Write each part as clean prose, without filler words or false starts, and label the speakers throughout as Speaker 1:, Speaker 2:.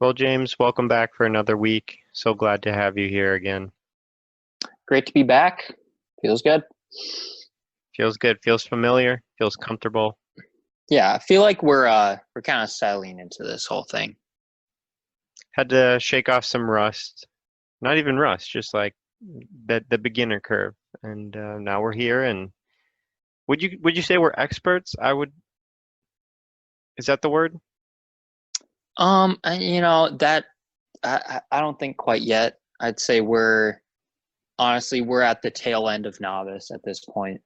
Speaker 1: Well, James, welcome back for another week. So glad to have you here again.
Speaker 2: Great to be back. Feels good.
Speaker 1: Feels good, feels familiar, feels comfortable.
Speaker 2: Yeah, I feel like we're kind of settling into this whole thing.
Speaker 1: Had to shake off some rust. Not even rust, just like the beginner curve. And now we're here. And would you say we're experts? Is that the word?
Speaker 2: That I don't think quite yet. I'd say we're at the tail end of novice at this point.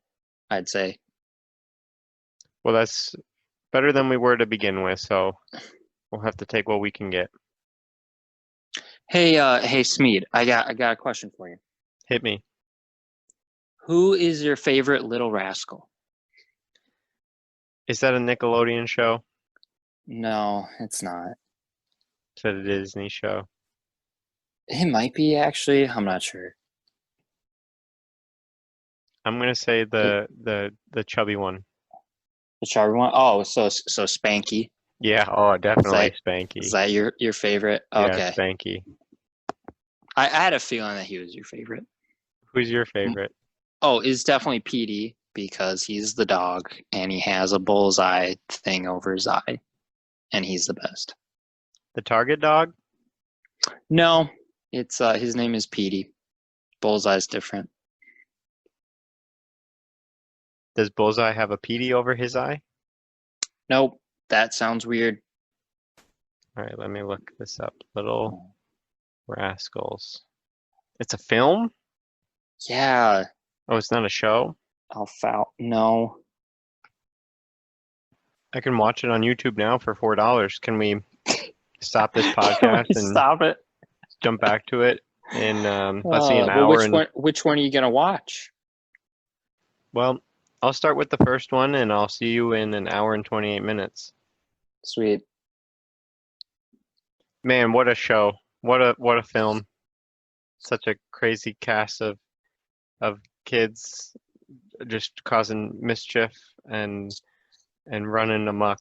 Speaker 2: I'd say.
Speaker 1: Well, that's better than we were to begin with. So we'll have to take what we can get.
Speaker 2: Hey, Smeed, I got a question for you.
Speaker 1: Hit me.
Speaker 2: Who is your favorite Little Rascal?
Speaker 1: Is that a Nickelodeon show?
Speaker 2: No, it's not.
Speaker 1: Is that a Disney show?
Speaker 2: It might be actually. I'm not sure.
Speaker 1: I'm gonna say
Speaker 2: It,
Speaker 1: the chubby one.
Speaker 2: whichever one. Oh, so Spanky.
Speaker 1: Yeah, oh,
Speaker 2: Is
Speaker 1: definitely
Speaker 2: that is
Speaker 1: Spanky.
Speaker 2: that your favorite?
Speaker 1: Yeah,
Speaker 2: Okay.
Speaker 1: Spanky.
Speaker 2: I had a feeling that he was your favorite.
Speaker 1: Who's your favorite?
Speaker 2: Oh, it's definitely Petey because he's the dog and he has a bullseye thing over his eye, and he's the best.
Speaker 1: The Target dog?
Speaker 2: No, it's his name is Petey. Bullseye's different.
Speaker 1: Does Bullseye have a PD over his eye?
Speaker 2: Nope, that sounds weird.
Speaker 1: All right, let me look this up. Little Rascals. It's a film?
Speaker 2: Yeah,
Speaker 1: Oh, it's not a show?
Speaker 2: Alfal. No.
Speaker 1: I can watch it on YouTube now for $4. Can we stop this
Speaker 2: Can
Speaker 1: podcast
Speaker 2: we
Speaker 1: and
Speaker 2: stop it?
Speaker 1: jump back to it in let's see, an
Speaker 2: Well,
Speaker 1: hour and
Speaker 2: which one are you gonna watch?
Speaker 1: well, I'll start with the first one and I'll see you in an hour and 28 minutes.
Speaker 2: Sweet.
Speaker 1: Man, what a show. What a film. Such a crazy cast of kids just causing mischief and running amok.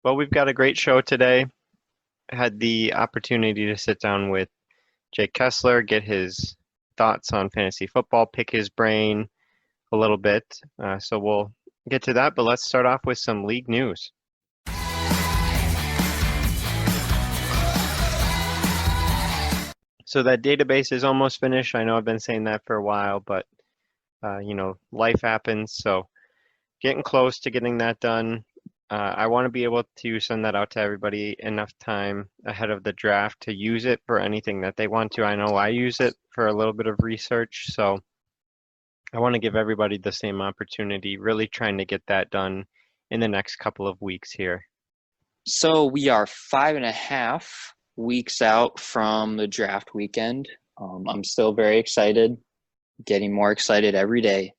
Speaker 1: Well, we've got a great show today. Had the opportunity to sit down with Jake Kessler, get his thoughts on fantasy football, pick his brain a little bit. So we'll get to that, but let's start off with some league news. So that database is almost finished. I know I've been saying that for a while, but life happens. So getting close to getting that done. I want to be able to send that out to everybody enough time ahead of the draft to use it for anything that they want to. I know I use it for a little bit of research, so I want to give everybody the same opportunity, really trying to get that done in the next couple of weeks here.
Speaker 2: So we are 5.5 weeks out from the draft weekend. I'm still very excited, getting more excited every day.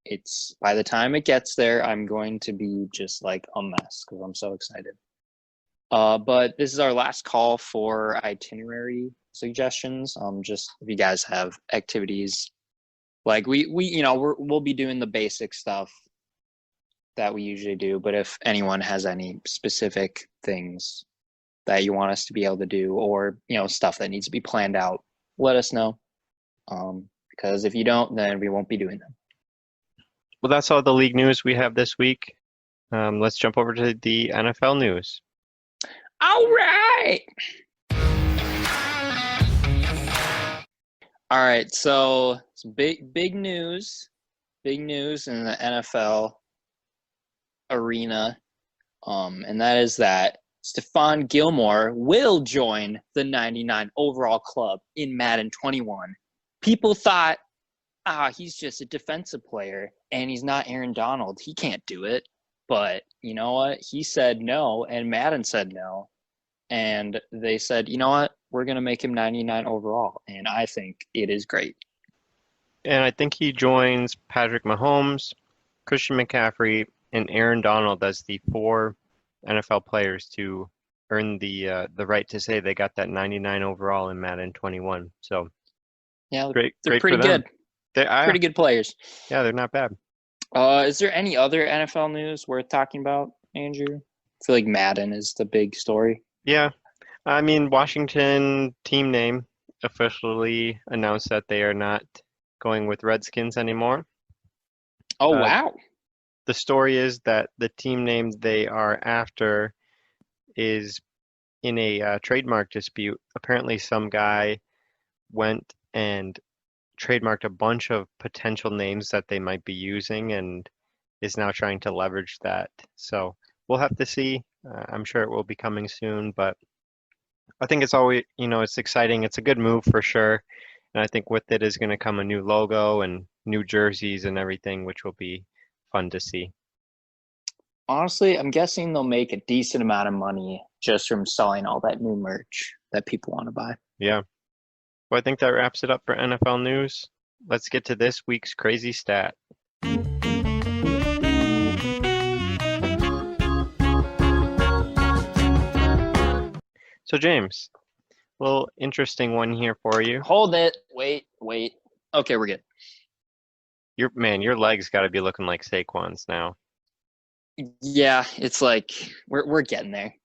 Speaker 2: It's by the time it gets there, I'm going to be just like a mess because I'm so excited. But this is our last call for itinerary suggestions. Just if you guys have activities like we'll be doing the basic stuff that we usually do, but if anyone has any specific things that you want us to be able to do or stuff that needs to be planned out, let us know. Because if you don't, then we won't be doing them.
Speaker 1: Well, that's all the league news we have this week. Let's jump over to the NFL news.
Speaker 2: All right. All right, so it's big news in the NFL arena, and that is that Stephon Gilmore will join the 99 overall club in Madden 21. People thought, he's just a defensive player and he's not Aaron Donald. He can't do it. But you know what? He said no, and Madden said no. And they said, you know what? We're going to make him 99 overall. And I think it is great.
Speaker 1: And I think he joins Patrick Mahomes, Christian McCaffrey, and Aaron Donald as the four NFL players to earn the right to say they got that 99 overall in Madden 21. So
Speaker 2: Yeah,
Speaker 1: great
Speaker 2: they're
Speaker 1: for
Speaker 2: pretty
Speaker 1: them.
Speaker 2: good. Pretty good players.
Speaker 1: Yeah, they're not bad.
Speaker 2: Is there any other NFL news worth talking about, Andrew? I feel like Madden is the big story.
Speaker 1: Yeah, I mean, Washington team name officially announced that they are not going with Redskins anymore.
Speaker 2: Oh,
Speaker 1: Uh,
Speaker 2: wow.
Speaker 1: the story is that the team name they are after is in a trademark dispute. Apparently, some guy went and trademarked a bunch of potential names that they might be using and is now trying to leverage that. So we'll have to see. I'm sure it will be coming soon, but I think it's always, it's exciting. It's a good move for sure. And I think with it is going to come a new logo and new jerseys and everything, which will be fun to see.
Speaker 2: Honestly, I'm guessing they'll make a decent amount of money just from selling all that new merch that people want to buy.
Speaker 1: Yeah. Well, I think that wraps it up for NFL news. Let's get to this week's crazy stat. So, James, a little interesting one here for you.
Speaker 2: Hold it. Wait. Okay, we're good.
Speaker 1: Your legs got to be looking like Saquon's now.
Speaker 2: Yeah, it's like we're getting there.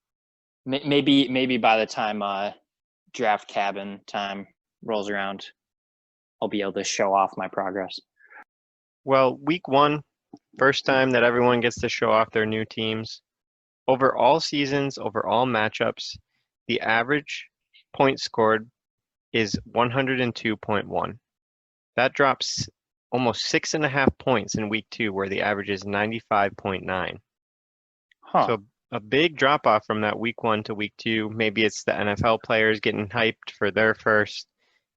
Speaker 2: Maybe by the time draft cabin time rolls around, I'll be able to show off my progress.
Speaker 1: Well, week one, first time that everyone gets to show off their new teams. Over all seasons, over all matchups, the average points scored is 102.1. That drops almost 6.5 points in week two, where the average is 95.9.
Speaker 2: Huh.
Speaker 1: So a big drop off from that week one to week two. Maybe it's the NFL players getting hyped for their first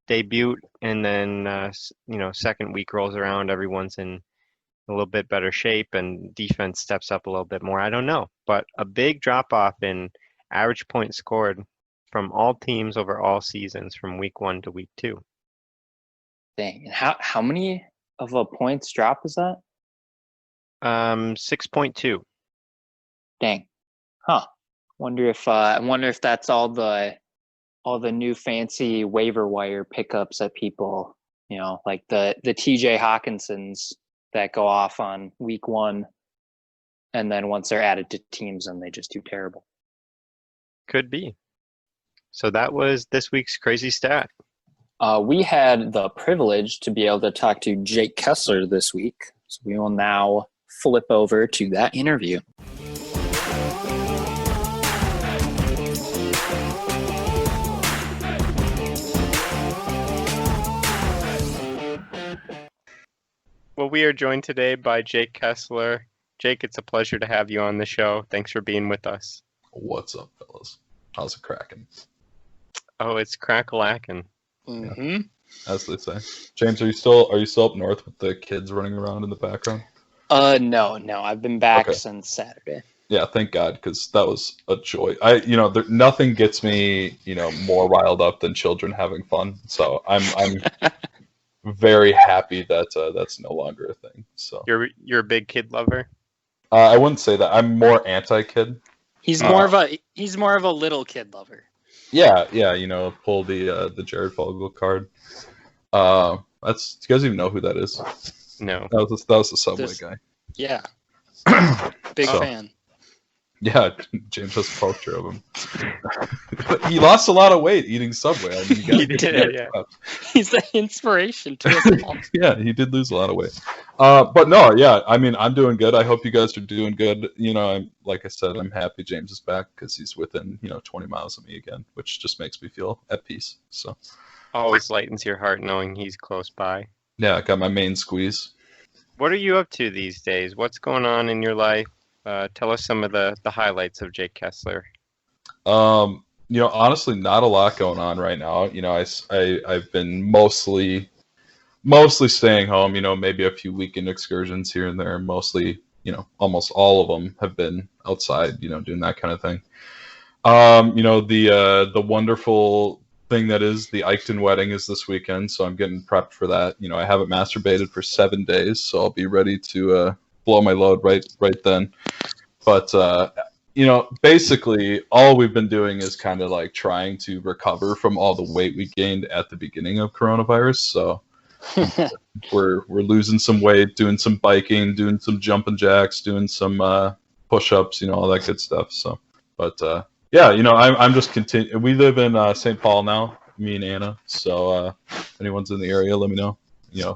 Speaker 1: debut, and then second week rolls around, everyone's in a little bit better shape, and defense steps up a little bit more. I don't know, but a big drop off in average points scored from all teams over all seasons from week one to week two.
Speaker 2: Dang. How many of a points drop is that?
Speaker 1: 6.2.
Speaker 2: Dang. Huh. Wonder if that's all the new fancy waiver wire pickups that people, like the TJ Hawkinsons that go off on week one, and then once they're added to teams, then they just do terrible.
Speaker 1: Could be. So that was this week's crazy stat.
Speaker 2: We had the privilege to be able to talk to Jake Kessler this week, so we will now flip over to that interview.
Speaker 1: Well, we are joined today by Jake Kessler. Jake, it's a pleasure to have you on the show. Thanks for being with us.
Speaker 3: What's up, fellas? How's it cracking?
Speaker 1: Oh, it's crack-a-lackin'.
Speaker 2: Mm-hmm.
Speaker 3: As they say. James, are you still up north with the kids running around in the background?
Speaker 2: No. I've been back
Speaker 3: Okay.
Speaker 2: since Saturday.
Speaker 3: Yeah, thank God, because that was a joy. Nothing gets me, more riled up than children having fun. So I'm very happy that that's no longer a thing. So
Speaker 1: You're a big kid lover?
Speaker 3: I wouldn't say that. I'm more anti-kid.
Speaker 2: He's more of a little kid lover.
Speaker 3: Yeah, pull the Jared Fogle card. Do you guys even know who that is?
Speaker 1: No.
Speaker 3: That was the Subway guy.
Speaker 2: Yeah. Big fan.
Speaker 3: Yeah, James has a poster of him. But he lost a lot of weight eating Subway. I mean,
Speaker 1: He did, yeah.
Speaker 2: He's an inspiration to us all.
Speaker 3: Yeah, he did lose a lot of weight. But no, yeah, I mean, I'm doing good. I hope you guys are doing good. Like I said, I'm happy James is back because he's within, 20 miles of me again, which just makes me feel at peace. So
Speaker 1: Always lightens your heart knowing he's close by.
Speaker 3: yeah, I got my main squeeze.
Speaker 1: What are you up to these days? What's going on in your life? Tell us some of the highlights of Jake Kessler.
Speaker 3: Honestly, not a lot going on right now. I've been mostly staying home. Maybe a few weekend excursions here and there. Mostly, almost all of them have been outside. Doing that kind of thing. The wonderful thing that is the Eichton wedding is this weekend, so I'm getting prepped for that. I haven't masturbated for 7 days, so I'll be ready to blow my load right then. But basically all we've been doing is kind of like trying to recover from all the weight we gained at the beginning of coronavirus. So we're losing some weight, doing some biking, doing some jumping jacks, doing some push-ups, all that good stuff. So, but yeah, I'm just continue. We live in St. Paul now, me and Anna. So if anyone's in the area, let me know.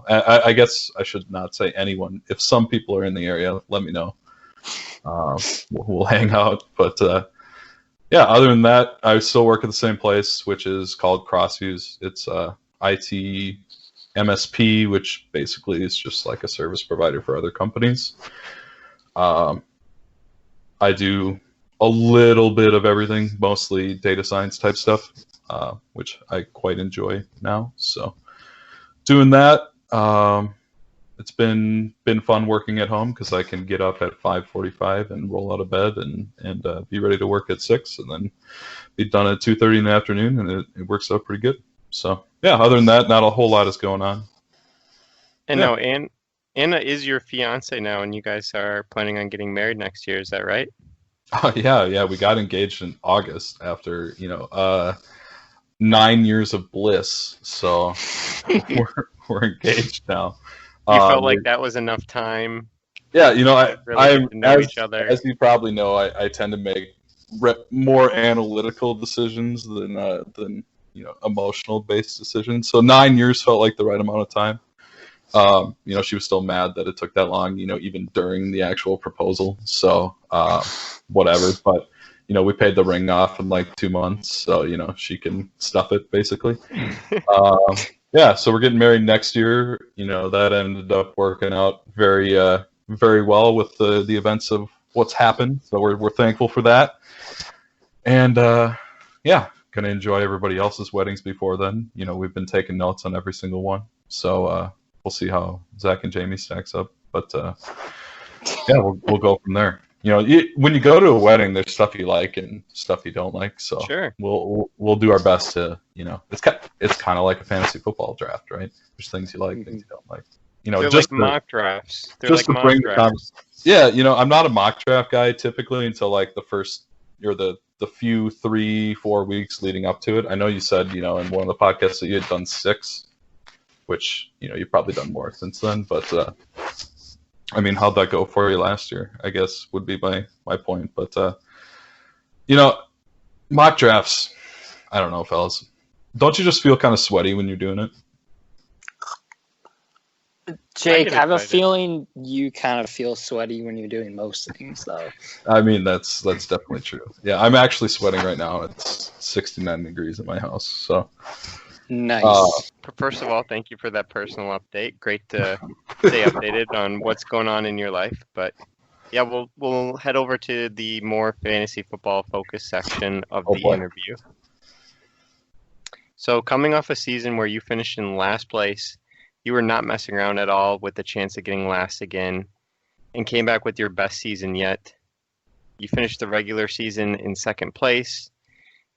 Speaker 3: I guess I should not say anyone. If some people are in the area, let me know. We'll hang out. But yeah, other than that, I still work at the same place, which is called Crossviews. It's IT MSP, which basically is just like a service provider for other companies. I do a little bit of everything, mostly data science type stuff, which I quite enjoy now. So doing that, it's been fun working at home because I can get up at 5:45 and roll out of bed and be ready to work at 6, and then be done at 2:30 in the afternoon, and it works out pretty good. So yeah, other than that, not a whole lot is going on.
Speaker 1: And
Speaker 3: Yeah.
Speaker 1: now, Anna is your fiance now, and you guys are planning on getting married next year. Is that right?
Speaker 3: Oh, yeah, we got engaged in August after 9 years of bliss. So we're engaged now.
Speaker 1: You felt like that was enough time
Speaker 3: Yeah,
Speaker 1: to really get to know each other.
Speaker 3: as you probably know, I tend to make more analytical decisions than emotional based decisions. So 9 years felt like the right amount of time. She was still mad that it took that long, even during the actual proposal. So whatever. But we paid the ring off in like 2 months, so she can stuff it basically. Yeah, so we're getting married next year. That ended up working out very very well with the events of what's happened. So we're thankful for that. And yeah, gonna enjoy everybody else's weddings before then. We've been taking notes on every single one. So we'll see how Zach and Jamie stacks up. But yeah, we'll go from there. When you go to a wedding, there's stuff you like and stuff you don't like. So
Speaker 1: Sure.
Speaker 3: we'll do our best to, it's kind of like a fantasy football draft, right? There's things you like, things you don't like.
Speaker 1: They're
Speaker 3: just
Speaker 1: like mock drafts. They're
Speaker 3: just
Speaker 1: like
Speaker 3: to
Speaker 1: mock
Speaker 3: bring the
Speaker 1: drafts.
Speaker 3: yeah, I'm not a mock draft guy typically until like the first or the few 3-4 weeks leading up to it. I know you said, in one of the podcasts that you had done 6, which, you've probably done more since then, but I mean, how'd that go for you last year, I guess would be my point. But mock drafts, I don't know, fellas. Don't you just feel kind of sweaty when you're doing it?
Speaker 2: Jake, I have a
Speaker 1: excited.
Speaker 2: feeling you kind of feel sweaty when you're doing most things, though.
Speaker 3: I mean, that's definitely true. Yeah, I'm actually sweating right now. It's 69 degrees at my house. So
Speaker 2: Nice.
Speaker 1: First of all, thank you for that personal update. Great to stay updated on what's going on in your life. But yeah, we'll head over to the more fantasy football focused section of the interview. So coming off a season where you finished in last place, you were not messing around at all with the chance of getting last again, and came back with your best season yet. You finished the regular season in second place.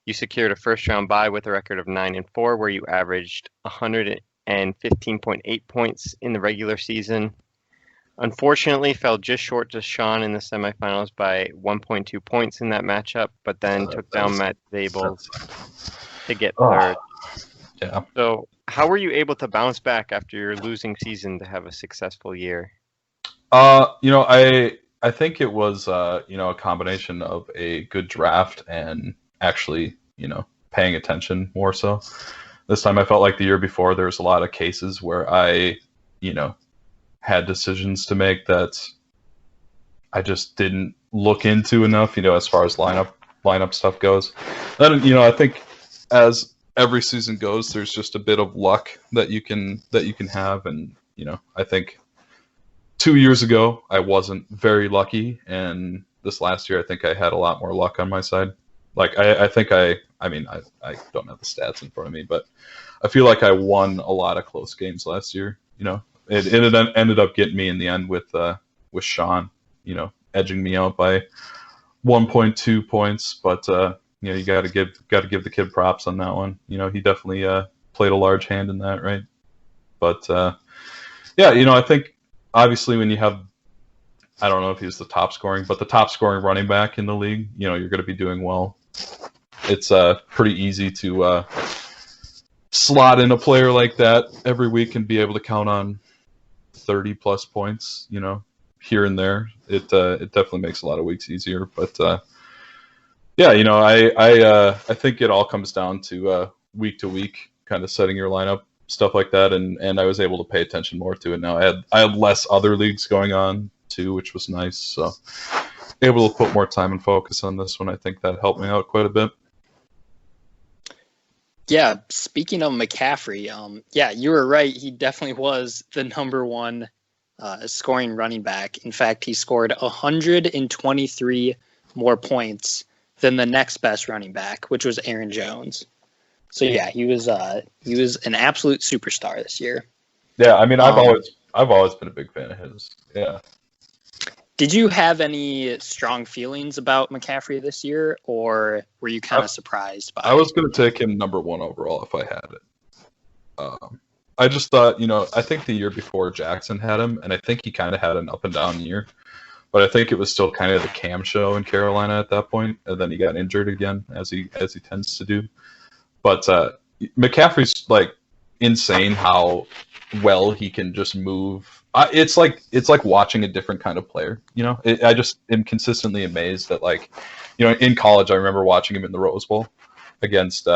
Speaker 1: You secured a first-round bye with a record of 9-4, where you averaged 115.8 points in the regular season. Unfortunately, fell just short to Sean in the semifinals by 1.2 points in that matchup, but then took down Matt Zabels to get third.
Speaker 3: Yeah.
Speaker 1: So how were you able to bounce back after your losing season to have a successful year?
Speaker 3: I think it was a combination of a good draft and actually paying attention more so. This time I felt like the year before there was a lot of cases where I had decisions to make that I just didn't look into enough, as far as lineup stuff goes. Then I think as every season goes, there's just a bit of luck that you can have, and I think 2 years ago I wasn't very lucky, and this last year I think I had a lot more luck on my side. Like I think I don't have the stats in front of me, but I feel like I won a lot of close games last year. It ended up getting me in the end with Sean, edging me out by 1.2 points, but you got to give the kid props on that one. He definitely played a large hand in that, right? But yeah, I think obviously when you have, I don't know if he's the top scoring running back in the league, you're going to be doing well. It's pretty easy to slot in a player like that every week and be able to count on 30 plus points, here and there. It definitely makes a lot of weeks easier. But Yeah, I think it all comes down to week to week, kind of setting your lineup, stuff like that, and I was able to pay attention more to it now. I had less other leagues going on too, which was nice. So able to put more time and focus on this one. I think that helped me out quite a bit.
Speaker 2: Yeah, speaking of McCaffrey, yeah, you were right. He definitely was the number one scoring running back. In fact, he scored 123 more points than the next best running back, which was Aaron Jones. So yeah, he was an absolute superstar this year.
Speaker 3: Yeah, I mean, I've always been a big fan of his. Yeah.
Speaker 2: Did you have any strong feelings about McCaffrey this year, or were you kind of surprised by it?
Speaker 3: I was going to take him number one overall if I had it. I just thought, I think the year before Jackson had him, and I think he kind of had an up and down year, but I think it was still kind of the Cam show in Carolina at that point, and then he got injured again, as he tends to do. But McCaffrey's like insane how well he can just move. It's like watching a different kind of player. I just am consistently amazed that, like, in college I remember watching him in the Rose Bowl against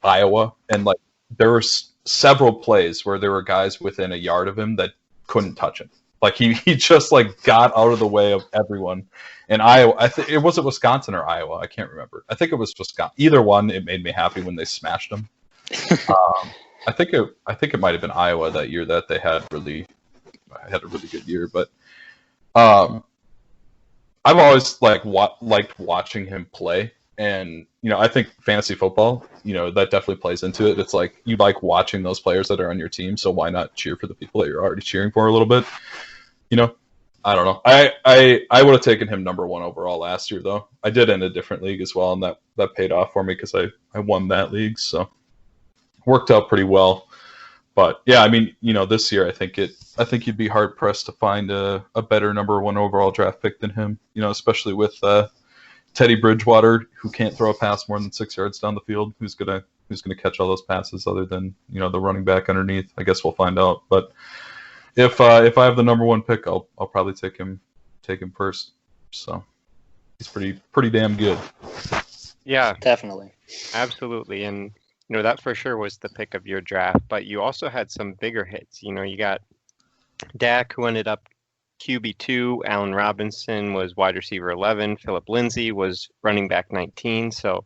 Speaker 3: Iowa, and like there were several plays where there were guys within a yard of him that couldn't touch him. Like he just like got out of the way of everyone. And Iowa, it wasn't Wisconsin or Iowa, I can't remember. I think it was Wisconsin. Either one, it made me happy when they smashed him. I think it might have been Iowa that year that they had a really good year. But I've always liked watching him play, and I think fantasy football, that definitely plays into it. It's like you like watching those players that are on your team, so why not cheer for the people that you're already cheering for a little bit? I don't know. I would have taken him number one overall last year, though. I did in a different league as well, and that paid off for me because I won that league, so worked out pretty well. But yeah, I mean, this year I think you'd be hard pressed to find a better number one overall draft pick than him. Especially with Teddy Bridgewater, who can't throw a pass more than 6 yards down the field. Who's gonna catch all those passes other than the running back underneath? I guess we'll find out. But if I have the number one pick, I'll probably take him first. So he's pretty damn good.
Speaker 1: Yeah,
Speaker 2: Definitely.
Speaker 1: absolutely. And that for sure was the pick of your draft, but you also had some bigger hits. You got Dak, who ended up QB2, Allen Robinson was wide receiver 11, Philip Lindsay was running back 19. So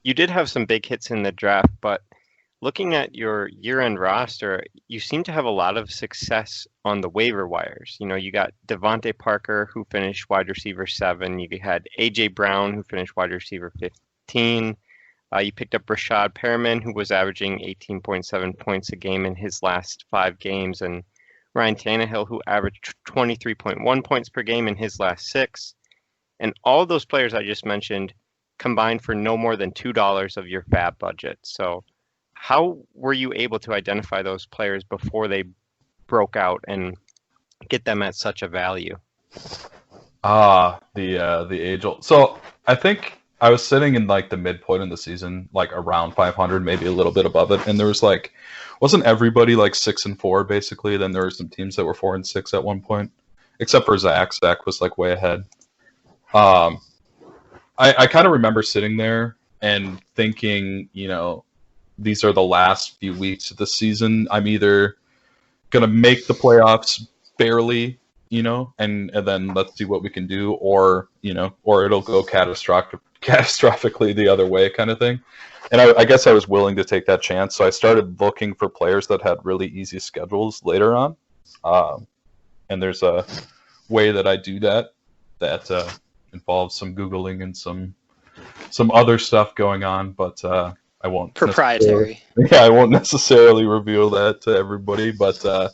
Speaker 1: you did have some big hits in the draft, but looking at your year-end roster, you seem to have a lot of success on the waiver wires. You got Devontae Parker, who finished wide receiver 7. You had A.J. Brown, who finished wide receiver 15. You picked up Rashad Perriman, who was averaging 18.7 points a game in his last 5 games, and Ryan Tannehill, who averaged 23.1 points per game in his last 6. And all of those players I just mentioned combined for no more than $2 of your FAB budget. So how were you able to identify those players before they broke out and get them at such a value?
Speaker 3: The age-old. So I think I was sitting in like the midpoint in the season, like around 500, maybe a little bit above it, and there was like, wasn't everybody like 6-4 basically? Then there were some teams that were 4-6 at one point, except for Zach. Zach was like way ahead. I kind of remember sitting there and thinking, these are the last few weeks of the season. I'm either gonna make the playoffs barely, and then let's see what we can do, or it'll go catastrophically the other way, kind of thing. And I guess I was willing to take that chance, so I started looking for players that had really easy schedules later on. And there's a way that I do that involves some Googling and some other stuff going on, but I won't.
Speaker 2: Proprietary.
Speaker 3: I won't necessarily reveal that to everybody, but I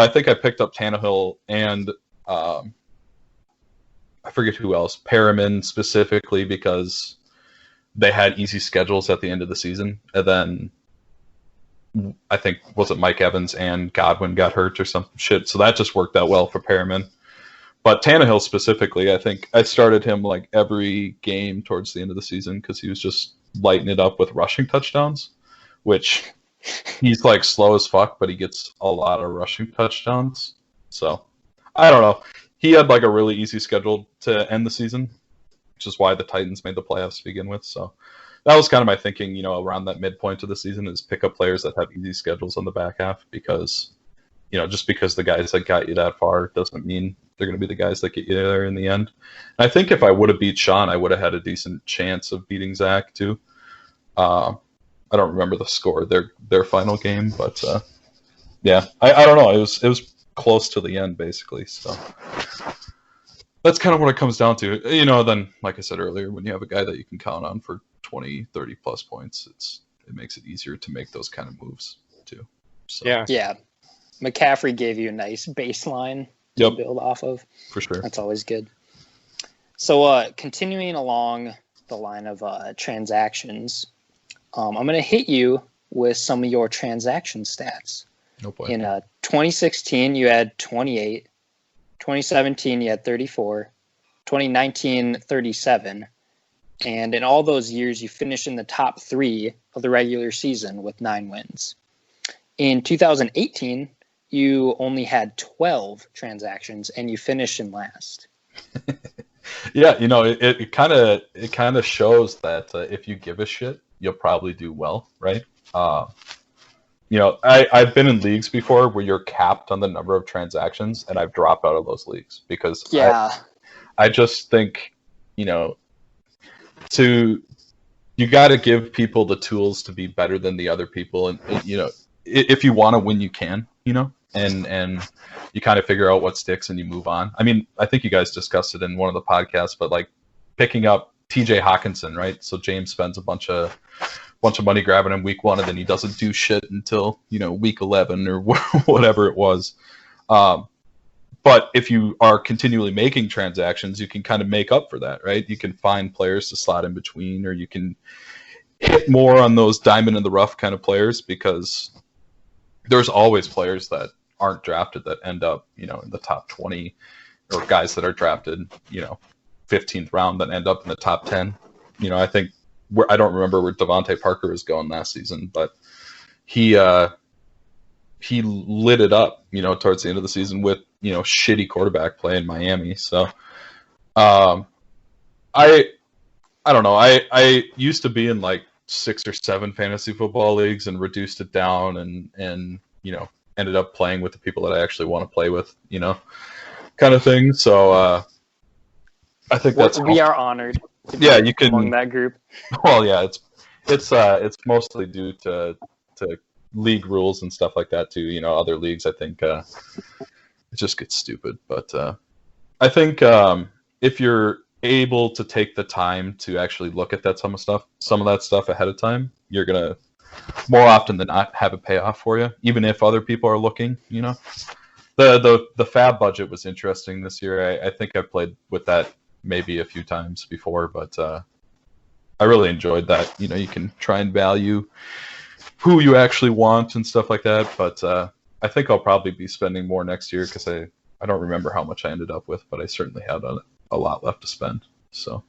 Speaker 3: think I picked up Tannehill and I forget who else, Perriman specifically, because they had easy schedules at the end of the season, and then I think, was it Mike Evans and Godwin got hurt or some shit, so that just worked out well for Perriman. But Tannehill specifically, I think I started him like every game towards the end of the season because he was just lighting it up with rushing touchdowns, which he's like slow as fuck, but he gets a lot of rushing touchdowns. So I don't know. He had like a really easy schedule to end the season, which is why the Titans made the playoffs to begin with. So that was kind of my thinking, around that midpoint of the season, is pick up players that have easy schedules on the back half, because, just because the guys that got you that far doesn't mean they're going to be the guys that get you there in the end. And I think if I would have beat Sean, I would have had a decent chance of beating Zach too. I don't remember the score of their final game, but yeah, I don't know. It was close to the end basically. So that's kind of what it comes down to. Then like I said earlier, when you have a guy that you can count on for 20, 30 plus points, it makes it easier to make those kind of moves too. So,
Speaker 2: yeah. McCaffrey gave you a nice baseline to build off of.
Speaker 3: For sure.
Speaker 2: That's always good. So continuing along the line of transactions, I'm going to hit you with some of your transaction stats.
Speaker 3: No boy.
Speaker 2: In 2016, you had 28. 2017, you had 34. 2019, 37. And in all those years, you finished in the top 3 of the regular season with 9 wins. In 2018, you only had 12 transactions, and you finished in last.
Speaker 3: Yeah, it kind of shows that if you give a shit, you'll probably do well, right? I've been in leagues before where you're capped on the number of transactions, and I've dropped out of those leagues because I just think, you got to give people the tools to be better than the other people, and if you want to win, you can, and you kind of figure out what sticks and you move on. I mean, I think you guys discussed it in one of the podcasts, but like picking up TJ Hawkinson, right? So James spends a bunch of money grabbing him week 1, and then he doesn't do shit until week 11 or whatever it was. But if you are continually making transactions, you can kind of make up for that, right? You can find players to slot in between, or you can hit more on those diamond in the rough kind of players, because there's always players that aren't drafted that end up, in the top 20, or guys that are drafted, 15th round that end up in the top 10. I think I don't remember where Devontae Parker was going last season, but he lit it up, towards the end of the season with, shitty quarterback play in Miami. So, I don't know. I used to be in like 6 or 7 fantasy football leagues and reduced it down and ended up playing with the people that I actually want to play with, kind of thing. So, I think
Speaker 2: we are honored.
Speaker 3: You can
Speaker 2: among that group.
Speaker 3: Well, yeah, it's mostly due to league rules and stuff like that too. Other leagues, I think it just gets stupid. But I think if you're able to take the time to actually look at some of that stuff ahead of time, you're gonna more often than not have it pay off for you, even if other people are looking. The fab budget was interesting this year. I think I played with that maybe a few times before, but I really enjoyed that. You can try and value who you actually want and stuff like that, but I think I'll probably be spending more next year, because I don't remember how much I ended up with, but I certainly had a lot left to spend. So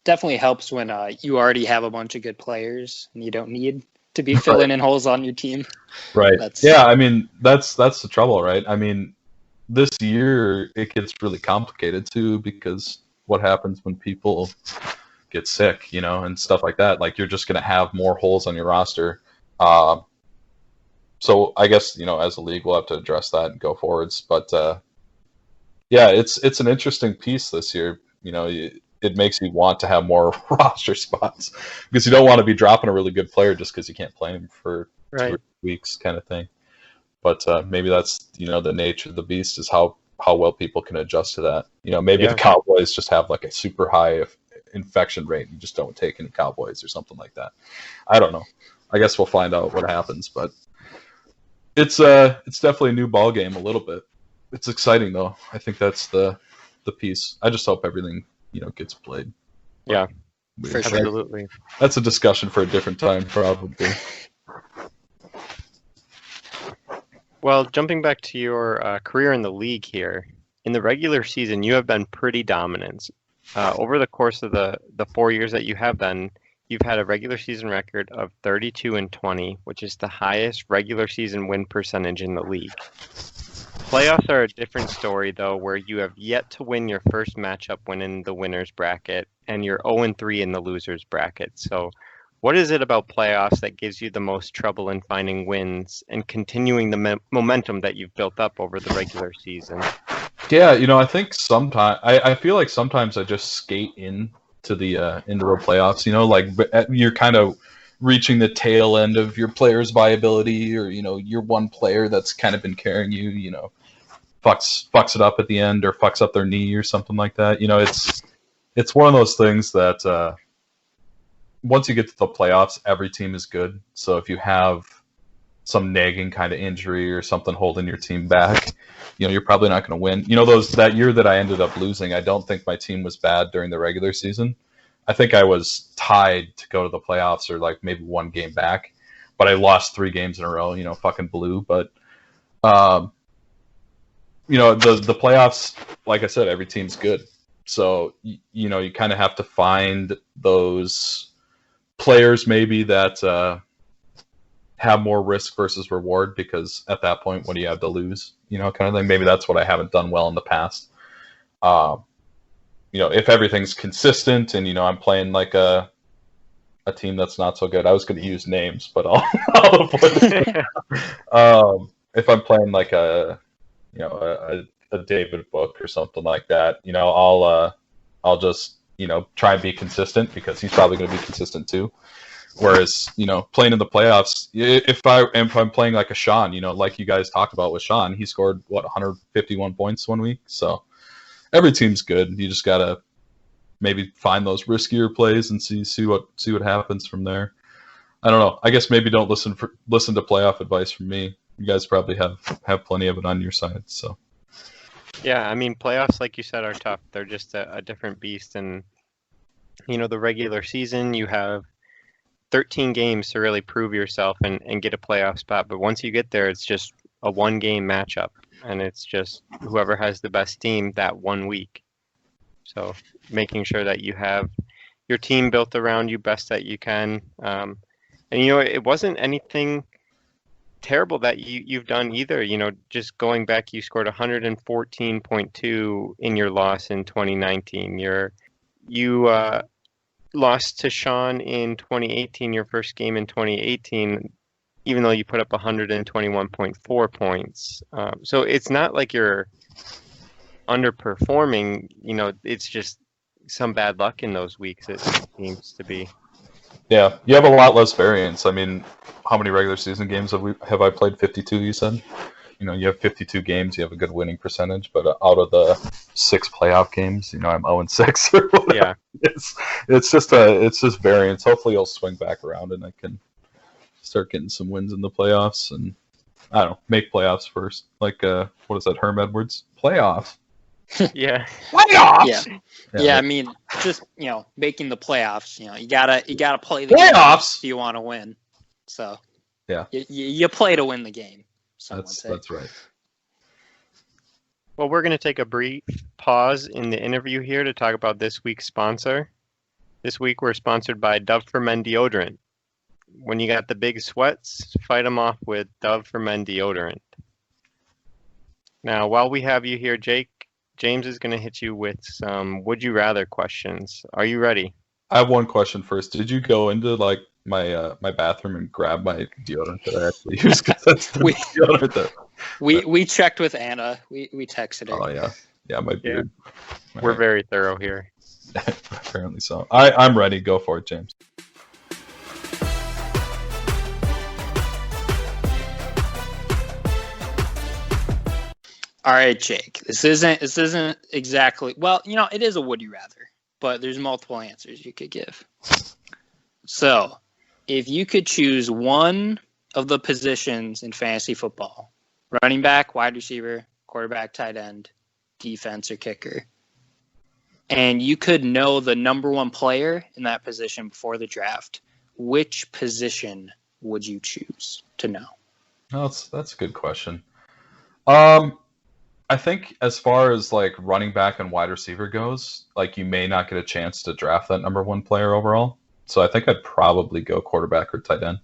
Speaker 2: definitely helps when you already have a bunch of good players and you don't need to be filling in holes on your team.
Speaker 3: Right. Yeah, I mean, that's the trouble, right? I mean, this year it gets really complicated too, because what happens when people get sick, and stuff like that? Like, you're just going to have more holes on your roster. So I guess, as a league, we'll have to address that and go forwards. But yeah, it's an interesting piece this year. It makes you want to have more roster spots, because you don't want to be dropping a really good player just because you can't play him for 2 weeks, kind of thing. But maybe that's the nature of the beast, is how well people can adjust to that. Maybe the Cowboys just have like a super high infection rate and you just don't take any Cowboys or something like that. I don't know. I guess we'll find out what happens, but it's definitely a new ball game a little bit. It's exciting though. I think that's the piece. I just hope everything gets played.
Speaker 1: Yeah,
Speaker 2: for sure.
Speaker 1: Absolutely.
Speaker 3: That's a discussion for a different time, probably.
Speaker 1: Well, jumping back to your career in the league here, in the regular season, you have been pretty dominant. Over the course of the 4 years that you have been, you've had a regular season record of 32-20, which is the highest regular season win percentage in the league. Playoffs are a different story, though, where you have yet to win your first matchup when in the winner's bracket, and you're 0-3 in the loser's bracket. So, what is it about playoffs that gives you the most trouble in finding wins and continuing the momentum that you've built up over the regular season?
Speaker 3: Yeah, I think sometimes I feel like sometimes I just skate into the playoffs. Like you're kind of reaching the tail end of your player's viability, or your one player that's kind of been carrying you. Fucks it up at the end, or fucks up their knee or something like that. It's one of those things that once you get to the playoffs, every team is good. So if you have some nagging kind of injury or something holding your team back, you're probably not going to win. That year that I ended up losing, I don't think my team was bad during the regular season. I think I was tied to go to the playoffs, or like maybe one game back, but I lost 3 games in a row. Fucking blew. But the playoffs, like I said, every team's good. So you kind of have to find those players maybe that have more risk versus reward, because at that point, what do you have to lose? Kind of thing. Maybe that's what I haven't done well in the past. If everything's consistent and I'm playing like a team that's not so good, I was going to use names, but I'll avoid it. If I'm playing like a David Book or something like that, I'll just try and be consistent, because he's probably going to be consistent too. Whereas, playing in the playoffs, if I'm playing like a Sean, like you guys talked about with Sean, he scored 151 points one week. So every team's good. You just gotta maybe find those riskier plays and see what happens from there. I don't know. I guess maybe don't listen to playoff advice from me. You guys probably have plenty of it on your side. So
Speaker 1: yeah, I mean, playoffs, like you said, are tough. They're just a different beast. And the regular season, you have 13 games to really prove yourself and get a playoff spot. But once you get there, it's just a 1-game matchup, and it's just whoever has the best team that 1 week. So making sure that you have your team built around you best that you can. And it wasn't anything terrible that you've done either. Just going back, you scored 114.2 in your loss in 2019. You lost to Sean in 2018, your first game in 2018, even though you put up 121.4 points. So it's not like you're underperforming. It's just some bad luck in those weeks, it seems to be.
Speaker 3: Yeah, you have a lot less variance. I mean, how many regular season games have I played? 52, you said? You have 52 games, you have a good winning percentage, but out of the 6 playoff games, I'm 0-6 or whatever.
Speaker 1: Yeah.
Speaker 3: It's just variance. Hopefully it'll swing back around and I can start getting some wins in the playoffs, and I don't know, make playoffs first. Like what is that, Herm Edwards? Playoffs.
Speaker 1: Yeah.
Speaker 3: Playoffs.
Speaker 2: Yeah, I mean, just making the playoffs. You gotta play the
Speaker 3: playoffs
Speaker 2: if you want to win. So
Speaker 3: yeah,
Speaker 2: you play to win the game.
Speaker 3: That's right.
Speaker 1: Well, we're going to take a brief pause in the interview here to talk about this week's sponsor. This week we're sponsored by Dove for Men deodorant. When you got the big sweats, fight them off with Dove for Men deodorant. Now, while we have you here, Jake, James is going to hit you with some would you rather questions. Are you ready?
Speaker 3: I have one question first. Did you go into like my bathroom and grab my deodorant that I actually use? Because that's the deodorant that
Speaker 2: we checked with Anna. We texted her.
Speaker 3: Oh yeah, my beard.
Speaker 1: Yeah. We're very thorough here.
Speaker 3: Apparently so. I'm ready. Go for it, James.
Speaker 2: All right, Jake. This isn't exactly, well, it is a would you rather, but there's multiple answers you could give. So, if you could choose one of the positions in fantasy football, running back, wide receiver, quarterback, tight end, defense, or kicker, and you could know the number one player in that position before the draft, which position would you choose to know?
Speaker 3: Oh, that's a good question. I think as far as like running back and wide receiver goes, like you may not get a chance to draft that number one player overall. So I think I'd probably go quarterback or tight end.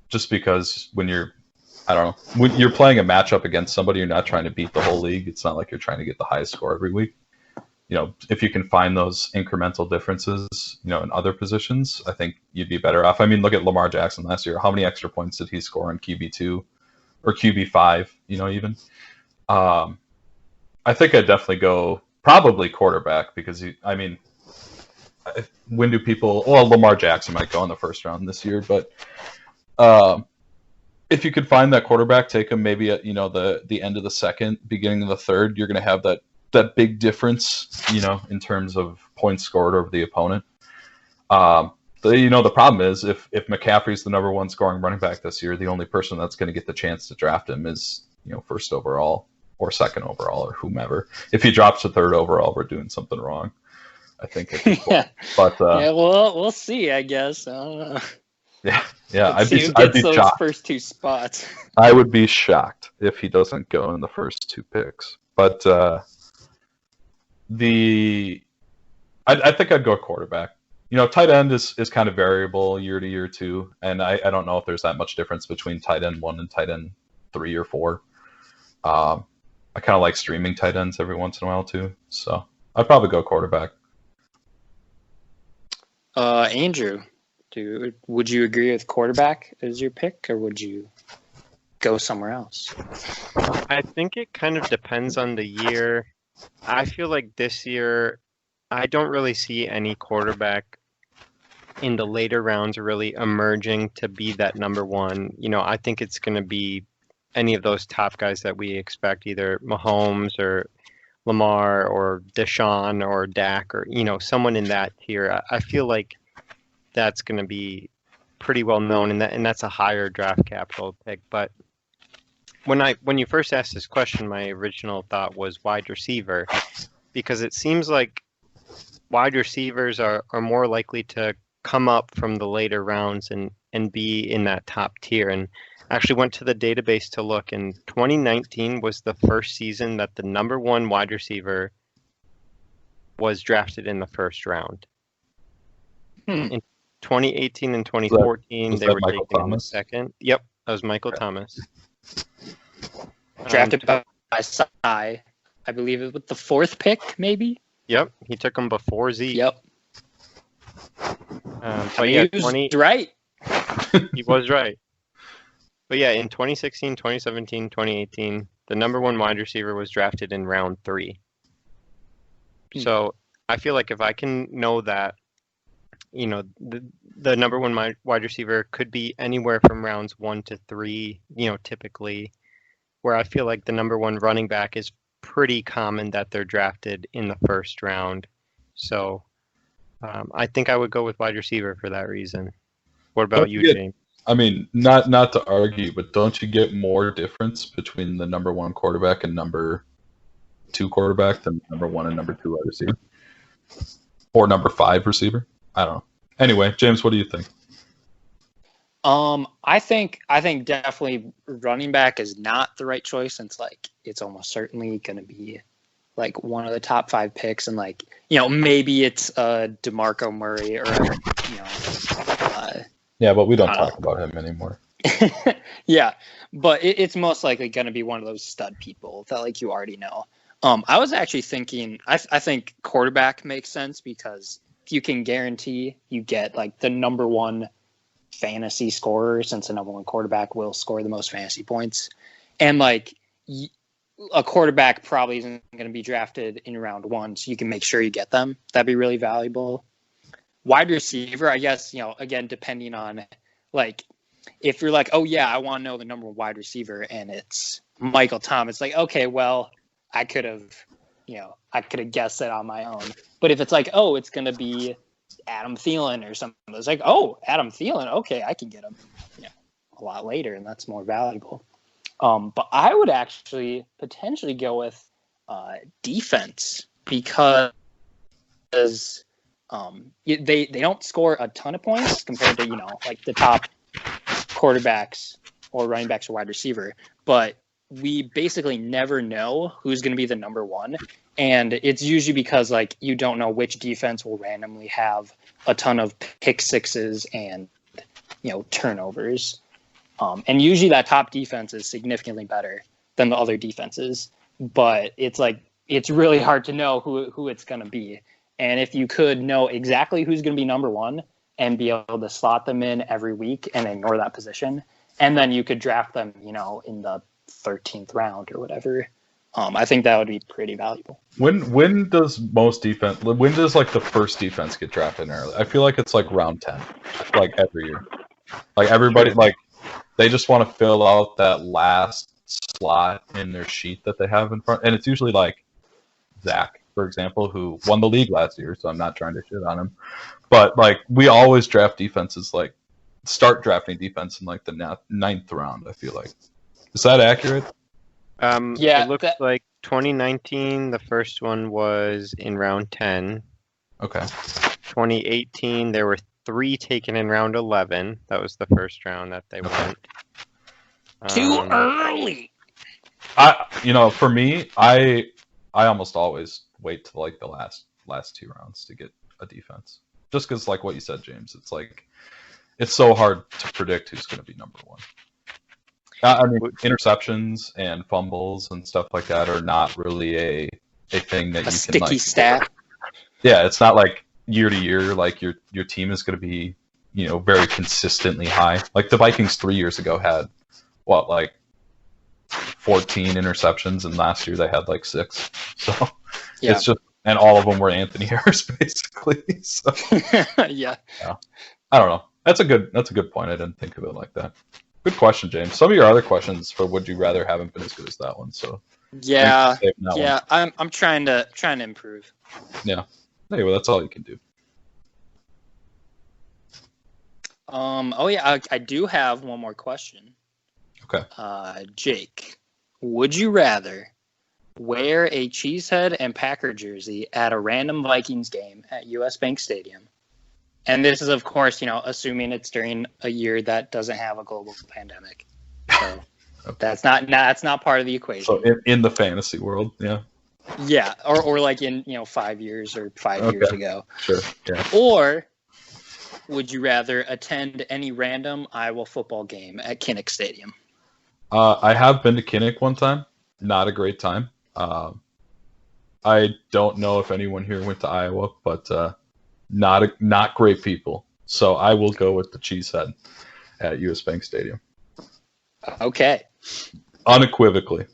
Speaker 3: Just because when you're I don't know. When you're playing a matchup against somebody, you're not trying to beat the whole league. It's not like you're trying to get the highest score every week. If you can find those incremental differences, in other positions, I think you'd be better off. I mean, look at Lamar Jackson last year. How many extra points did he score on QB2 or QB5, even? I think I'd definitely go probably quarterback because, when do people... Well, Lamar Jackson might go in the first round this year, but if you could find that quarterback, take him maybe at, the end of the second, beginning of the third, you're going to have that big difference, in terms of points scored over the opponent. The problem is if McCaffrey's the number one scoring running back this year, the only person that's going to get the chance to draft him is, first overall or second overall or whomever. If he drops to third overall, we're doing something wrong, I think.
Speaker 2: Yeah.
Speaker 3: But
Speaker 2: yeah, well, we'll see, I guess. I don't know.
Speaker 3: Yeah. I'd be
Speaker 2: those
Speaker 3: shocked.
Speaker 2: First two spots.
Speaker 3: I would be shocked if he doesn't go in the first two picks. But I think I'd go quarterback. Tight end is kind of variable year to year too, and I don't know if there's that much difference between tight end 1 and tight end 3 or 4. I kind of like streaming tight ends every once in a while too, so I'd probably go quarterback.
Speaker 2: Andrew, would you agree with quarterback as your pick, or would you go somewhere else?
Speaker 1: I think it kind of depends on the year. I feel like this year, I don't really see any quarterback in the later rounds really emerging to be that number one. I think it's going to be any of those top guys that we expect, either Mahomes or Lamar or Deshaun or Dak or, someone in that tier. I feel like that's going to be pretty well known, and that's a higher draft capital pick. But when you first asked this question, my original thought was wide receiver, because it seems like wide receivers are more likely to come up from the later rounds and be in that top tier. And I actually went to the database to look, and 2019 was the first season that the number one wide receiver was drafted in the first round. In 2018 and 2014, they were taken in the second. Yep, that was Michael Thomas.
Speaker 2: Drafted by Cy, I believe it was the 4th pick, maybe.
Speaker 1: Yep, he took him before Zeke.
Speaker 2: Yep.
Speaker 1: But yeah,
Speaker 2: he was right.
Speaker 1: He was right. But yeah, in 2016, 2017, 2018, the number one wide receiver was drafted in round 3. So I feel like if I can know that, the number one wide receiver could be anywhere from rounds 1 to 3, typically, where I feel like the number one running back is pretty common that they're drafted in the first round. So I think I would go with wide receiver for that reason. What about you, James?
Speaker 3: I mean, not to argue, but don't you get more difference between the number one quarterback and number 2 quarterback than number 1 and number 2 wide receiver? Or number 5 receiver? I don't know. Anyway, James, what do you think?
Speaker 2: I think definitely running back is not the right choice, since it's almost certainly going to be one of the top 5 picks, and maybe it's DeMarco Murray or
Speaker 3: yeah, but we don't talk about him anymore.
Speaker 2: Yeah, but it's most likely going to be one of those stud people that you already know. I was actually thinking, I think quarterback makes sense, because you can guarantee you get the number one fantasy scorer, since the number one quarterback will score the most fantasy points. And a quarterback probably isn't going to be drafted in round 1, so you can make sure you get them. That'd be really valuable. Wide receiver, I guess, again, depending on if you're oh yeah, I want to know the number one wide receiver and it's Michael Thomas, okay, well, I could have guessed it on my own. But if it's oh, it's going to be Adam Thielen or something, it's oh, Adam Thielen, okay, I can get him a lot later, and that's more valuable. But I would actually potentially go with defense, because they don't score a ton of points compared to the top quarterbacks or running backs or wide receiver, but we basically never know who's going to be the number one. And it's usually because you don't know which defense will randomly have a ton of pick sixes and, turnovers. And usually that top defense is significantly better than the other defenses, but it's really hard to know who it's going to be. And if you could know exactly who's going to be number one and be able to slot them in every week and ignore that position, and then you could draft them, in the 13th round or whatever, I think that would be pretty valuable.
Speaker 3: When does like the first defense get drafted early? I feel like it's like round 10, like every year. Like everybody, like they just want to fill out that last slot in their sheet that they have in front, and it's usually like Zach, for example, who won the league last year. So I'm not trying to shit on him, but like we always draft defenses, like start drafting defense in like the 9th round. I feel like, is that accurate?
Speaker 1: Yeah, it looks like 2019, the first one was in round 10.
Speaker 3: Okay.
Speaker 1: 2018, there were 3 taken in round 11. That was the first round that they went.
Speaker 2: Too early.
Speaker 3: For me, I almost always wait till like the last 2 rounds to get a defense. Just because, like what you said, James, it's like it's so hard to predict who's going to be number one. I mean, interceptions and fumbles and stuff like that are not really a thing that you can
Speaker 2: sticky
Speaker 3: like,
Speaker 2: stat.
Speaker 3: Yeah, it's not like year to year. Like your team is going to be, very consistently high. Like the Vikings 3 years ago had like 14 interceptions, and last year they had like 6. So
Speaker 2: yeah.
Speaker 3: It's just, and all of them were Anthony Harris basically. So
Speaker 2: yeah.
Speaker 3: I don't know. That's a good point. I didn't think of it like that. Good question, James. Some of your other questions for Would You Rather haven't been as good as that one. So
Speaker 2: yeah. I'm trying to improve.
Speaker 3: Yeah. Anyway, that's all you can do.
Speaker 2: I do have one more question.
Speaker 3: Okay.
Speaker 2: Jake, would you rather wear a Cheesehead and Packer jersey at a random Vikings game at US Bank Stadium? And this is, of course, assuming it's during a year that doesn't have a global pandemic. So
Speaker 3: okay.
Speaker 2: that's not part of the equation.
Speaker 3: So in the fantasy world, yeah.
Speaker 2: Yeah, or like in 5 years or 5 years ago.
Speaker 3: Sure. Yeah.
Speaker 2: Or would you rather attend any random Iowa football game at Kinnick Stadium?
Speaker 3: I have been to Kinnick one time. Not a great time. I don't know if anyone here went to Iowa, but not great people. So I will go with the Cheesehead at US Bank Stadium.
Speaker 2: Okay.
Speaker 3: Unequivocally.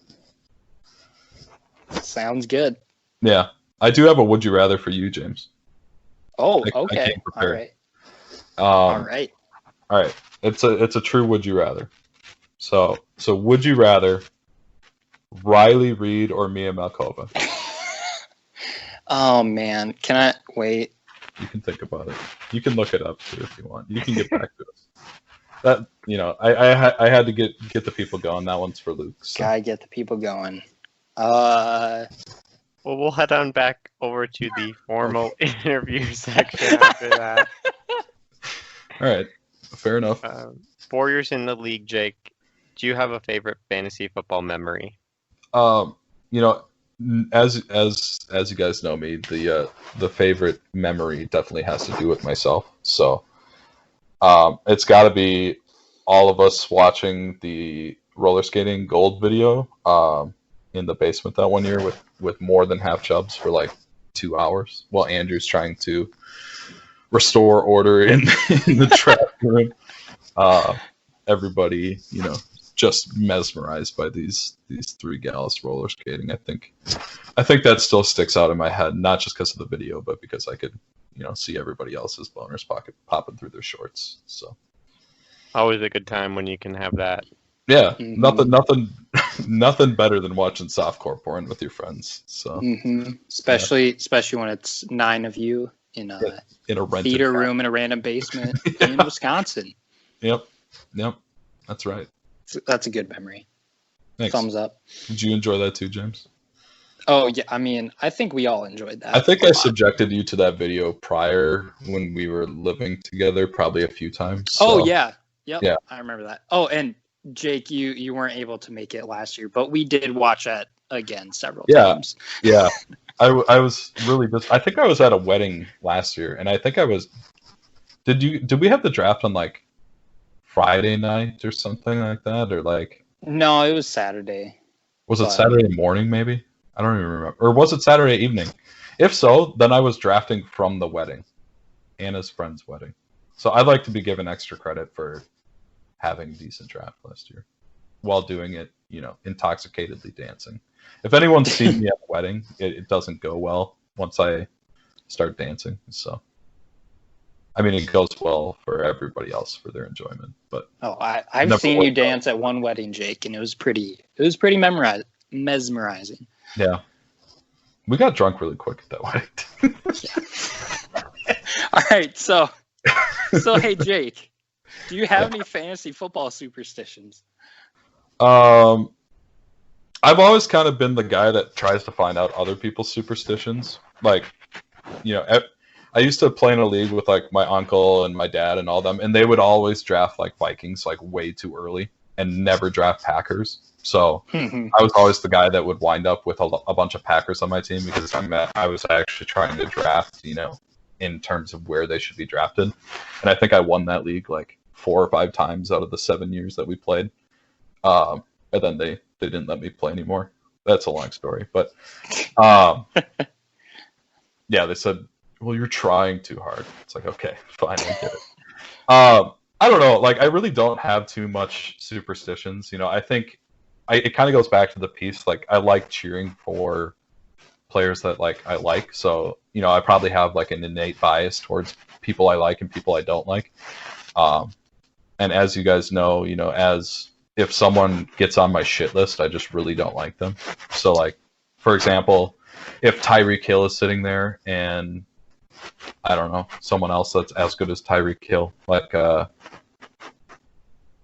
Speaker 2: Sounds good.
Speaker 3: Yeah. I do have a Would You Rather for you, James.
Speaker 2: Oh, okay.
Speaker 3: I came prepared.
Speaker 2: All right.
Speaker 3: All right. It's a true Would You Rather. So would you rather Riley Reid or Mia Malkova?
Speaker 2: Oh man, can I wait?
Speaker 3: You can think about it. You can look it up too if you want. You can get back to us. That I had to get the people going. That one's for Luke. So.
Speaker 2: Gotta get the people going.
Speaker 1: Well, we'll head on back over to the formal interview section after that.
Speaker 3: All right, fair enough.
Speaker 1: 4 years in the league, Jake. Do you have a favorite fantasy football memory?
Speaker 3: As you guys know me, the favorite memory definitely has to do with myself. So, it's got to be all of us watching the roller skating gold video in the basement that one year with more than half chubs for like 2 hours while Andrew's trying to restore order in the trap room. Everybody, just mesmerized by these 3 gals roller skating. I think that still sticks out in my head, not just because of the video, but because I could, see everybody else's boners popping through their shorts. So
Speaker 1: always a good time when you can have that.
Speaker 3: Yeah, nothing better than watching softcore porn with your friends. So
Speaker 2: especially when it's 9 of you in a
Speaker 3: rented
Speaker 2: theater room in a random basement in Wisconsin.
Speaker 3: Yep, that's right.
Speaker 2: That's a good memory.
Speaker 3: Thanks.
Speaker 2: Thumbs up.
Speaker 3: Did you enjoy that too, James?
Speaker 2: Oh yeah, I mean, I think we all enjoyed that.
Speaker 3: I think I subjected you to that video prior when we were living together, probably a few times. So.
Speaker 2: Oh yeah, yep.
Speaker 3: Yeah.
Speaker 2: I remember that. Oh, and Jake, you weren't able to make it last year, but we did watch that again several times.
Speaker 3: Yeah, I was really just. I think I was at a wedding last year, and I think I was. Did we have the draft on like Friday night or something like that, or like
Speaker 2: No, it was Saturday.
Speaker 3: was it
Speaker 2: But-
Speaker 3: Saturday morning maybe? I don't even remember. Or was it Saturday evening? If so, then I was drafting from the wedding, Anna's friend's wedding. So I'd like to be given extra credit for having a decent draft last year while doing it, intoxicatedly dancing. If anyone's seen me at a wedding, it doesn't go well once I start dancing. So, I mean, it goes well for everybody else for their enjoyment. But
Speaker 2: I've
Speaker 3: Never
Speaker 2: seen you
Speaker 3: worked out.
Speaker 2: dance at one wedding, Jake, and it was pretty mesmerizing.
Speaker 3: yeah, we got drunk really quick at that wedding.
Speaker 2: All right, so hey, Jake, do you have any fantasy football superstitions?
Speaker 3: I've always kind of been the guy that tries to find out other people's superstitions. Like, I used to play in a league with like my uncle and my dad and all them, and they would always draft like Vikings like way too early and never draft Packers. So I was always the guy that would wind up with a bunch of Packers on my team because I was actually trying to draft, in terms of where they should be drafted. And I think I won that league like 4 or 5 times out of the 7 years that we played. And then they didn't let me play anymore. That's a long story, but yeah, they said, well, you're trying too hard. It's like, okay, fine, I get it. I don't know. Like, I really don't have too much superstitions. I think it kind of goes back to the piece. Like, I like cheering for players that I like. So, I probably have like an innate bias towards people I like and people I don't like. And as you guys know, as if someone gets on my shit list, I just really don't like them. So, like, for example, if Tyreek Hill is sitting there and I don't know, someone else that's as good as Tyreek Hill, like I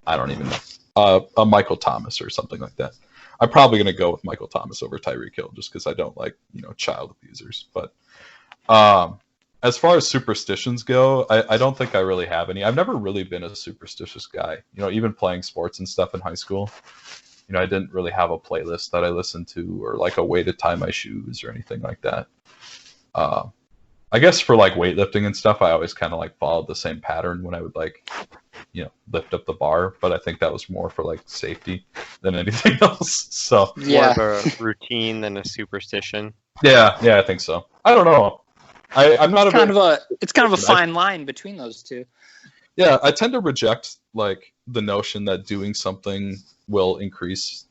Speaker 3: don't even know, a Michael Thomas or something like that, I'm probably going to go with Michael Thomas over Tyreek Hill just because I don't like, child abusers. But as far as superstitions go, I don't think I really have any. I've never really been a superstitious guy. Even playing sports and stuff in high school, I didn't really have a playlist that I listened to or like a way to tie my shoes or anything like that. I guess for like weightlifting and stuff, I always kind of like followed the same pattern when I would like, lift up the bar. But I think that was more for like safety than anything else. So
Speaker 2: Yeah.
Speaker 1: More of a routine than a superstition.
Speaker 3: yeah, I think so. I don't know. I'm not
Speaker 2: It's kind of a fine line between those two.
Speaker 3: Yeah, I tend to reject like the notion that doing something will increase,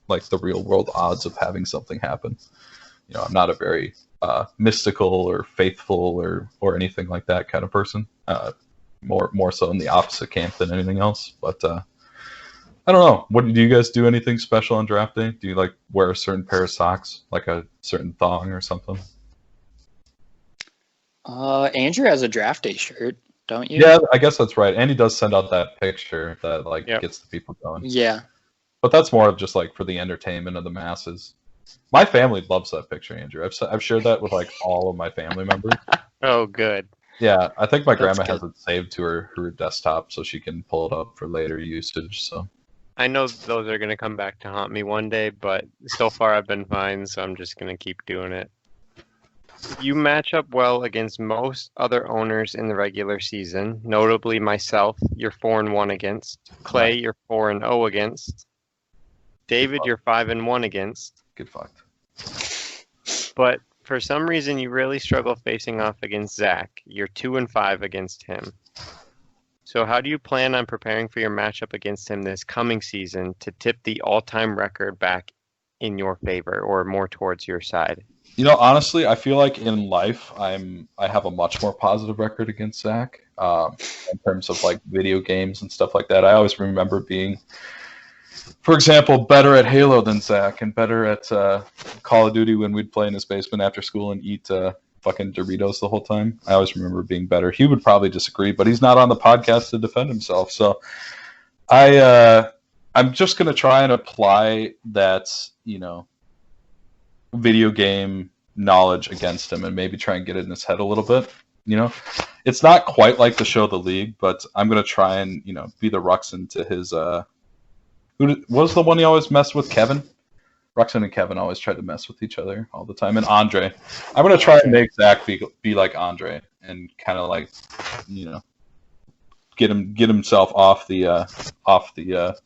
Speaker 3: like the real world odds of having something happen. I'm not a very mystical or faithful or anything like that kind of person. More so in the opposite camp than anything else. But I don't know. What do you guys do? Anything special on draft day? Do you like wear a certain pair of socks, like a certain thong or something?
Speaker 2: Andrew has a draft day shirt, don't you?
Speaker 3: Yeah, I guess that's right. And he does send out that picture that like
Speaker 1: Yep.
Speaker 3: gets the people going.
Speaker 2: Yeah.
Speaker 3: But that's more of just like for the entertainment of the masses. My family loves that picture, Andrew. I've shared that with like all of my family members.
Speaker 1: Oh, good.
Speaker 3: Yeah, I think my
Speaker 2: That's
Speaker 3: grandma
Speaker 2: good.
Speaker 3: has it saved to her desktop so she can pull it up for later usage. So
Speaker 1: I know those are going to come back to haunt me one day, but so far I've been fine, so I'm just going to keep doing it. You match up well against most other owners in the regular season, notably myself, you're 4-1 against. Clay, you're 4-0 against. David, you're 5-1 against.
Speaker 3: get fucked.
Speaker 1: But for some reason, you really struggle facing off against Zach. You're 2-5 against him. So how do you plan on preparing for your matchup against him this coming season to tip the all-time record back in your favor or more towards your side?
Speaker 3: Honestly, I feel like in life I have a much more positive record against Zach in terms of like video games and stuff like that. I always remember being, for example, better at Halo than Zach and better at Call of Duty when we'd play in his basement after school and eat fucking Doritos the whole time. I always remember being better. He would probably disagree, but he's not on the podcast to defend himself. So I'm just gonna try and apply that, video game knowledge against him and maybe try and get it in his head a little bit. It's not quite like the show The League, but I'm gonna try and be the Ruxin to his who was the one he always messed with? Kevin. Ruxin and Kevin always tried to mess with each other all the time. And Andre, I'm gonna try and make Zach be like Andre and kind of like give get himself off the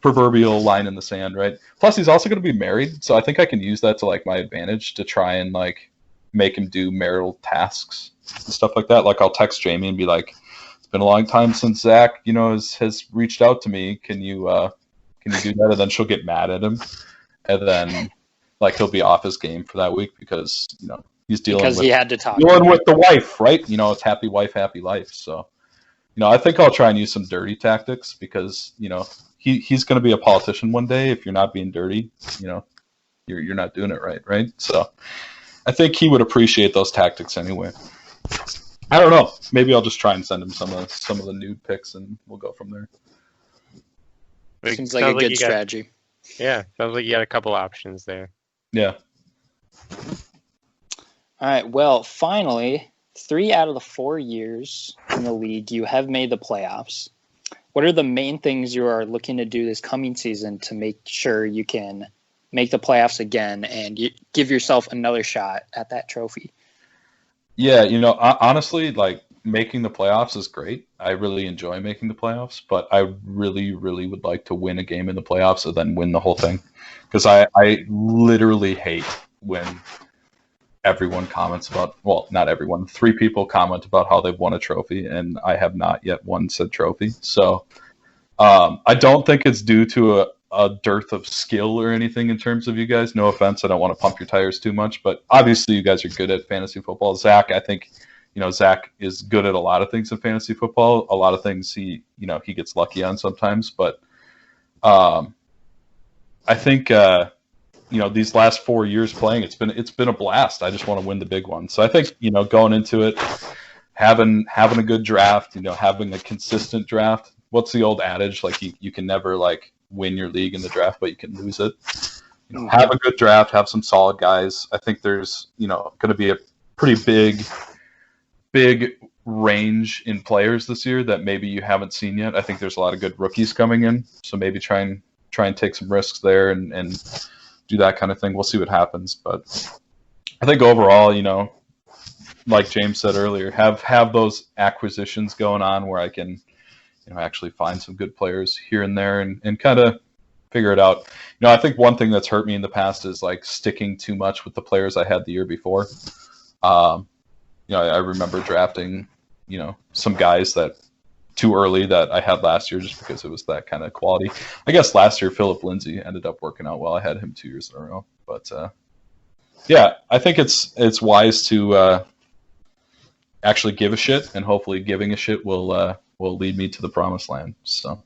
Speaker 3: proverbial line in the sand, right? Plus, he's also going to be married, so I think I can use that to like my advantage to try and like make him do marital tasks and stuff like that. Like I'll text Jamie and be like, "It's been a long time since Zach, has reached out to me. Can you do that?" And then she'll get mad at him, and then like he'll be off his game for that week because he's dealing
Speaker 2: he had to talk
Speaker 3: with the wife, right? It's happy wife, happy life. So I think I'll try and use some dirty tactics because he's going to be a politician one day. If you're not being dirty, you're not doing it right? So I think he would appreciate those tactics anyway. I don't know. Maybe I'll just try and send him some of the nude pics, and we'll go from there.
Speaker 2: Seems like a good strategy.
Speaker 1: Yeah, sounds like you got a couple options there.
Speaker 3: Yeah.
Speaker 2: All right. Well, finally, 3 out of the 4 years in the league, you have made the playoffs. What are the main things you are looking to do this coming season to make sure you can make the playoffs again and give yourself another shot at that trophy?
Speaker 3: Yeah, honestly, like making the playoffs is great. I really enjoy making the playoffs, but I really, really would like to win a game in the playoffs and then win the whole thing. Because I literally hate when everyone comments about, well, not everyone, 3 people comment about how they've won a trophy, and I have not yet won said trophy. So I don't think it's due to a dearth of skill or anything in terms of you guys. No offense, I don't want to pump your tires too much, but obviously you guys are good at fantasy football. Zach, I think, Zach is good at a lot of things in fantasy football. A lot of things he gets lucky on sometimes, but I think these last 4 years playing, it's been a blast. I just want to win the big one. So I think going into it, having a good draft, having a consistent draft. What's the old adage? Like you can never like win your league in the draft, but you can lose it. Have a good draft, have some solid guys. I think there's going to be a pretty big range in players this year that maybe you haven't seen yet. I think there's a lot of good rookies coming in, so maybe try and take some risks there and do that kind of thing. We'll see what happens, but I think overall, like James said earlier, have those acquisitions going on where I can actually find some good players here and there and kind of figure it out. I think one thing that's hurt me in the past is like sticking too much with the players I had the year before. I remember drafting, some guys that too early that I had last year just because it was that kind of quality. I guess last year Philip Lindsay ended up working out well. I had him 2 years in a row, but yeah, I think it's wise to actually give a shit, and hopefully giving a shit will lead me to the promised land. So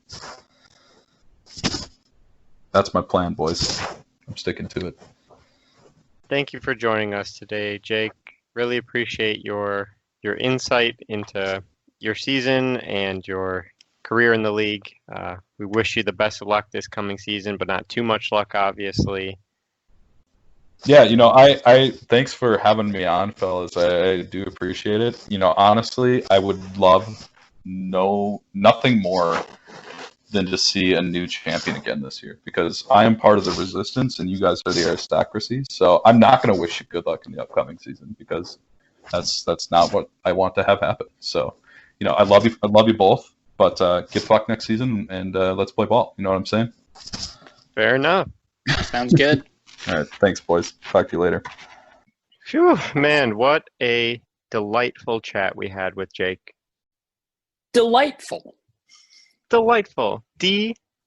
Speaker 3: that's my plan, boys. I'm sticking to it.
Speaker 1: Thank you for joining us today, Jake. Really appreciate your insight into your season and your career in the league. We wish you the best of luck this coming season, but not too much luck, obviously.
Speaker 3: Yeah, I thanks for having me on, fellas. I do appreciate it. Honestly, I would love nothing more than to see a new champion again this year, because I am part of the resistance and you guys are the aristocracy. So I'm not going to wish you good luck in the upcoming season, because that's not what I want to have happen. So, I love you both, but get fucked next season and let's play ball. You know what I'm saying?
Speaker 1: Fair enough.
Speaker 2: Sounds good.
Speaker 3: All right, thanks, boys. Talk to you later.
Speaker 1: Phew, man, what a delightful chat we had with Jake.
Speaker 2: Delightful.
Speaker 1: Delightful.
Speaker 2: Delightful.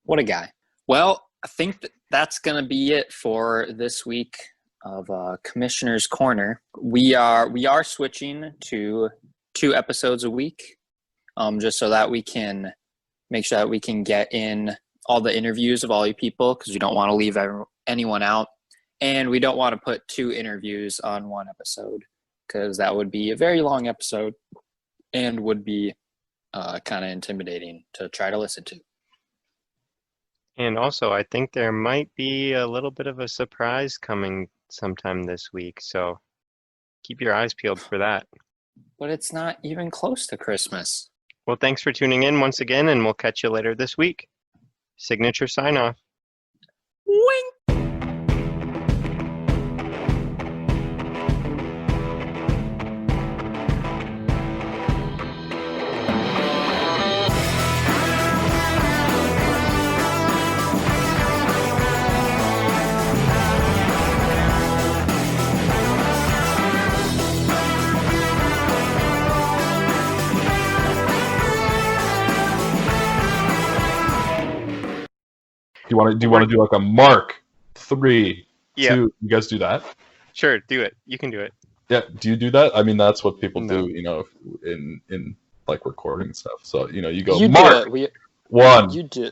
Speaker 2: What a guy. Well, I think that's going to be it for this week of Commissioner's Corner. We are switching to 2 episodes a week, just so that we can make sure that we can get in all the interviews of all you people, because we don't want to leave anyone out, and we don't want to put 2 interviews on 1 episode, because that would be a very long episode and would be kind of intimidating to try to listen to.
Speaker 1: And also, I think there might be a little bit of a surprise coming sometime this week, so keep your eyes peeled for that.
Speaker 2: But it's not even close to Christmas.
Speaker 1: Well, thanks for tuning in once again, and we'll catch you later this week. Signature sign-off.
Speaker 2: Wink!
Speaker 3: Do you want to do like a Mark 3,
Speaker 1: Yeah.
Speaker 3: 2? You guys do that?
Speaker 1: Sure, do it. You can do it.
Speaker 3: Yeah. Do you do that? I mean, that's what people
Speaker 1: No.
Speaker 3: do, you know, in like recording and stuff. So you know, you go
Speaker 2: You
Speaker 3: Mark
Speaker 2: do it.
Speaker 3: 1.
Speaker 2: You do.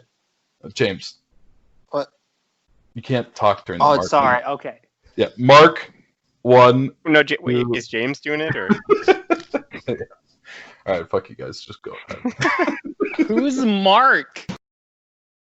Speaker 3: James.
Speaker 2: What?
Speaker 3: You can't talk during the
Speaker 2: Oh,
Speaker 3: Mark.
Speaker 2: sorry. Okay.
Speaker 3: Yeah. Mark 1.
Speaker 1: No, wait,
Speaker 3: Two.
Speaker 1: is James doing it or?
Speaker 3: All right, fuck you guys. Just go ahead.
Speaker 2: Who's Mark?